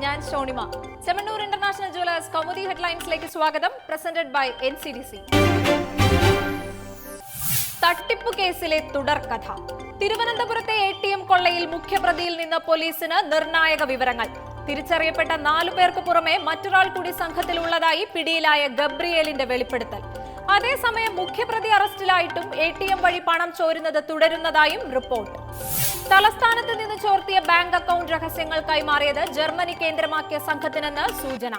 ഞാൻ Shonima. Chemmanur international jewellers Kaumudi ഹെഡ്ലൈൻസിലേക്ക് സ്വാഗതം. Presented by NCDC. തട്ടിപ്പ് കേസിലെ തുടർക്കഥ. തിരുവനന്തപുരത്തെ ATM കൊള്ളയിൽ മുഖ്യപ്രതിയിൽ നിന്ന് പോലീസിന് നിർണായക വിവരങ്ങൾ. തിരിച്ചറിയപ്പെട്ട 4 പേർക്ക് പുറമെ മറ്റൊരാൾ കൂടി സംഘത്തിലുള്ളതായി പിടിയിലായ ഗബ്രിയേലിന്റെ വെളിപ്പെടുത്തൽ. അതേസമയം മുഖ്യപ്രതി അറസ്റ്റിലായിട്ടും ATM വഴി പണം ചോരുന്നത് തുടരുന്നതായും റിപ്പോർട്ട്. തലസ്ഥാനത്ത് നിന്ന് ചോർത്തിയ ബാങ്ക് അക്കൗണ്ട് രഹസ്യങ്ങൾ കൈമാറിയത് ജർമ്മനി കേന്ദ്രമാക്കിയ സംഘത്തിനെന്ന് സൂചന.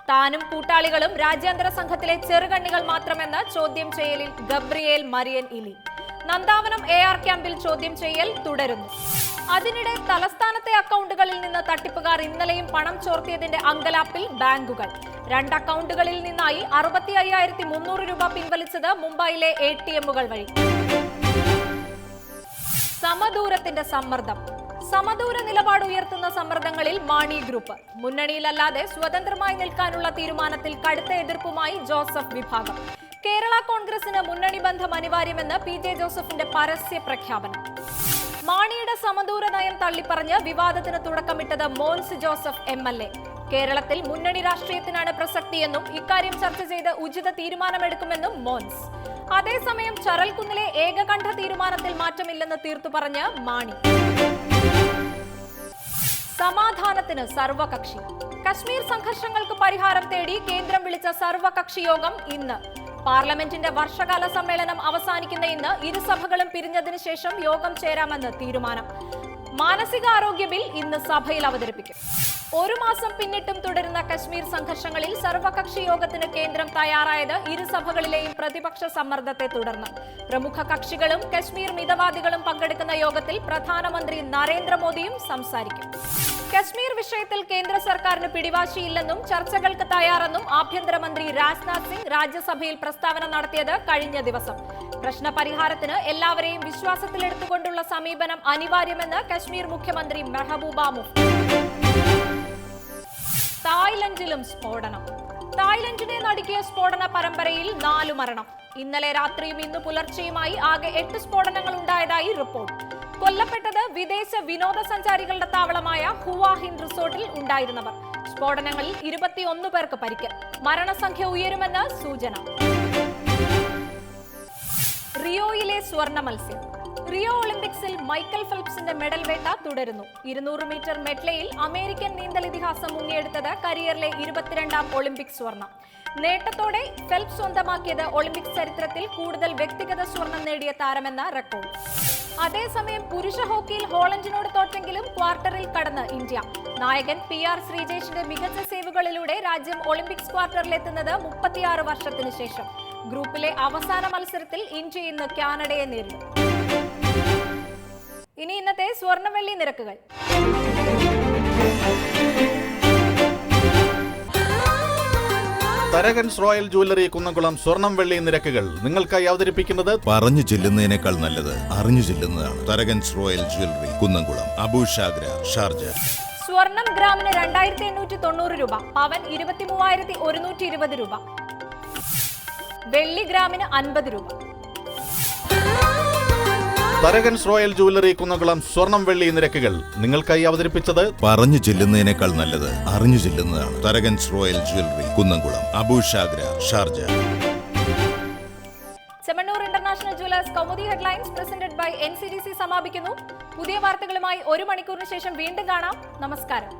താനും കൂട്ടാളികളും രാജ്യാന്തര സംഘത്തിലെ ചെറുകണ്ണികൾ മാത്രമെന്ന് ചോദ്യം ചെയ്യലിൽ ഗബ്രിയേൽ മരിയൻ ഇലി. നന്ദാവനം AR ക്യാമ്പിൽ ചോദ്യം ചെയ്യൽ തുടരുന്നു. അതിനിടെ തലസ്ഥാനത്തെ അക്കൗണ്ടുകളിൽ നിന്ന് തട്ടിപ്പുകാർ ഇന്നലെയും പണം ചോർത്തിയതിന്റെ അങ്കലാപ്പിൽ ബാങ്കുകൾ. 2 അക്കൗണ്ടുകളിൽ നിന്നായി 65,300 രൂപ പിൻവലിച്ചത് മുംബൈയിലെ ATMകൾ വഴി. സമദൂരത്തിന്റെ സമ്മർദ്ദം. സമദൂര നിലപാട് ഉയർത്തുന്ന സമ്മർദ്ദങ്ങളിൽ മാണി ഗ്രൂപ്പ്. മുന്നണിയിലല്ലാതെ സ്വതന്ത്രമായി നിൽക്കാനുള്ള തീരുമാനത്തിൽ കടുത്ത എതിർപ്പുമായി ജോസഫ് വിഭാഗം. കേരള കോൺഗ്രസിന് മുന്നണി ബന്ധം അനിവാര്യമെന്ന് PJ ജോസഫിന്റെ പരസ്യ പ്രഖ്യാപനം. മാണിയുടെ സമദൂര നയം തള്ളിപ്പറഞ്ഞ് വിവാദത്തിന് തുടക്കമിട്ടത് മോൻസ് ജോസഫ് MLA. കേരളത്തിൽ മുന്നണി രാഷ്ട്രീയത്തിനാണ് പ്രസക്തിയെന്നും ഇക്കാര്യം ചർച്ച ചെയ്ത് ഉചിത തീരുമാനമെടുക്കുമെന്നും മോൻസ്. അതേസമയം ചരൽക്കുന്നിലെ ഏകകണ്ഠ തീരുമാനത്തിൽ മാറ്റമില്ലെന്ന് തീർത്തു പറഞ്ഞ് മാണി. സമാധാനത്തിന് സർവകക്ഷി. കശ്മീർ സംഘർഷങ്ങൾക്ക് പരിഹാരം തേടി കേന്ദ്രം വിളിച്ച സർവകക്ഷി യോഗം ഇന്ന്. പാർലമെന്റിന്റെ വർഷകാല സമ്മേളനം അവസാനിക്കുന്ന ഇന്ന് ഇരുസഭകളും പിരിഞ്ഞതിനു ശേഷം യോഗം ചേരാമെന്ന് തീരുമാനം. മാനസികാരോഗ്യ ബിൽ ഇന്ന് സഭയിൽ അവതരിപ്പിക്കും. 1 മാസം പിന്നിട്ടും തുടരുന്ന കശ്മീർ സംഘർഷങ്ങളിൽ സർവകക്ഷി യോഗത്തിന് കേന്ദ്രം തയ്യാറായത് ഇരുസഭകളിലെയും പ്രതിപക്ഷ സമ്മർദ്ദത്തെ തുടർന്ന്. പ്രമുഖ കക്ഷികളും കശ്മീർ മിതവാദികളും പങ്കെടുക്കുന്ന യോഗത്തിൽ പ്രധാനമന്ത്രി നരേന്ദ്രമോദിയും സംസാരിക്കും. കശ്മീർ വിഷയത്തിൽ കേന്ദ്ര സർക്കാരിന് പിടിവാശിയില്ലെന്നും ചർച്ചകൾക്ക് തയ്യാറെന്നും ആഭ്യന്തരമന്ത്രി രാജ്നാഥ് സിംഗ് രാജ്യസഭയിൽ പ്രസ്താവന നടത്തിയത് കഴിഞ്ഞ ദിവസം. പ്രശ്നപരിഹാരത്തിന് എല്ലാവരെയും വിശ്വാസത്തിലെടുത്തുകൊണ്ടുള്ള സമീപനം അനിവാര്യമെന്ന് കശ്മീർ മുഖ്യമന്ത്രി മെഹബൂബ മുഫ്തി. തായ്ലൻഡിലും സ്ഫോടനം. തായ്ലൻഡിനെ നടുക്കിയ സ്ഫോടന പരമ്പരയിൽ 4 മരണം. ഇന്നലെ രാത്രിയും ഇന്ന് പുലർച്ചെയുമായി ആകെ 8 സ്ഫോടനങ്ങൾ ഉണ്ടായതായി റിപ്പോർട്ട്. കൊല്ലപ്പെട്ടത് വിദേശ വിനോദസഞ്ചാരികളുടെ താവളമായ ഹുവാ ഹിൻ റിസോർട്ടിൽ ഉണ്ടായിരുന്നവർ. സ്ഫോടനങ്ങളിൽ 21 പേർക്ക് പരിക്ക്. മരണസംഖ്യ ഉയരുമെന്ന് സൂചന. റിയോയിലെ സ്വർണ്ണ മത്സ്യം. റിയോ ഒളിമ്പിക്സിൽ മൈക്കൽ ഫെൽപ്സിന്റെ മെഡൽ വേട്ട തുടരുന്നു. 200 മീറ്റർ മെഡ്ലയിൽ അമേരിക്കൻ നീന്തൽ ഇതിഹാസം മുങ്ങിയെടുത്തത് കരിയറിലെ 22ാം ഒളിമ്പിക് സ്വർണം. നേട്ടത്തോടെ ഫെൽപ്സ് സ്വന്തമാക്കിയത് ഒളിമ്പിക്സ് ചരിത്രത്തിൽ കൂടുതൽ വ്യക്തിഗത സ്വർണം നേടിയ താരമെന്ന റെക്കോർഡ്. അതേസമയം പുരുഷ ഹോക്കിയിൽ ഹോളണ്ടിനോട് തോറ്റെങ്കിലും ക്വാർട്ടറിൽ കടന്ന് ഇന്ത്യ. നായകൻ PR ശ്രീജേഷിന്റെ മികച്ച സേവുകളിലൂടെ രാജ്യം ഒളിമ്പിക്സ് ക്വാർട്ടറിലെത്തുന്നത് 36 വർഷത്തിന് ശേഷം. ഗ്രൂപ്പിലെ അവസാന മത്സരത്തിൽ ഇന്ത്യ ഇന്ന് കാനഡയെ നേരിടും. ഇനി ഇന്നത്തെ സ്വർണ്ണ-വെള്ളി നിരക്കുകൾ. തരകൻസ് റോയൽ ജ്വല്ലറി കുന്നംകുളം സ്വർണം വെള്ളി നിരക്കുകൾ നിങ്ങൾക്കായി അവതരിപ്പിക്കുന്നത് പറഞ്ഞു ചെല്ലുന്നതിനേക്കാൾ നല്ലത് അറിഞ്ഞു ചെല്ലുന്നതാണ്. Tharakans royal jewellery Kunnamkulam, Abu Shagara, Sharjah. സ്വർണം ഗ്രാമിന് 2890 രൂപ, പവൻ 23,120 രൂപ, വെള്ളി ഗ്രാമിന് 50 രൂപ. തരകൻസ് റോയൽ ജ്വല്ലറി കുന്നംകുളം സ്വർണം വെള്ളി നിരക്കുകൾ നിങ്ങൾക്കായി അവതരിപ്പിച്ചത് പറഞ്ഞു ചെല്ലുന്നതിനേക്കാൾ നല്ലത് അറിഞ്ഞു ചെല്ലുന്നതാണ്. Tharakans royal jewellery Kunnamkulam, Abu Shagara, Sharjah. Chemmanur international jewellers Kaumudi headlines presented by NCDC സമാപിക്കുന്നു. പുതിയ വാർത്തകളുമായി 1 മണിക്കൂറിന് ശേഷം വീണ്ടും കാണാം. നമസ്കാരം.